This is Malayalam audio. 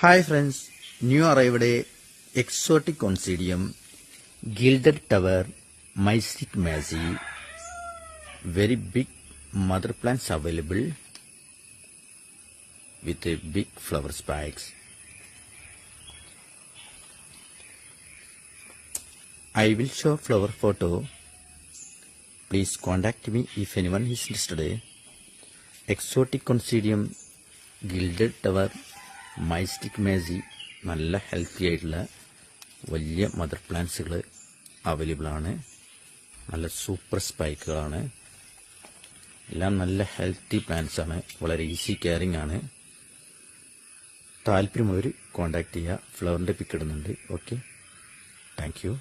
Hi friends, new arrived exotic Oncidium, gilded tower, mystic mazy, very big mother plants available with a big flower spikes. I will show flower photo. Please contact me if anyone is interested. Exotic Oncidium, gilded tower, മൈസ്റ്റിക് മേസി നല്ല ഹെൽത്തി ആയിട്ടുള്ള വലിയ മദർ പ്ലാന്റ്സുകൾ അവൈലബിൾ ആണ്. നല്ല സൂപ്പർ സ്പൈക്കുകളാണ്. എല്ലാം നല്ല ഹെൽത്തി പ്ലാന്റ്സ് ആണ്. വളരെ ഈസി കെയറിംഗ് ആണ്. താല്പര്യമുള്ളവർ കോൺടാക്ട് ചെയ്യുക. ഫ്ലവറിൻ്റെ പിക്ക് ഇടുന്നുണ്ട്. Okay, thank you.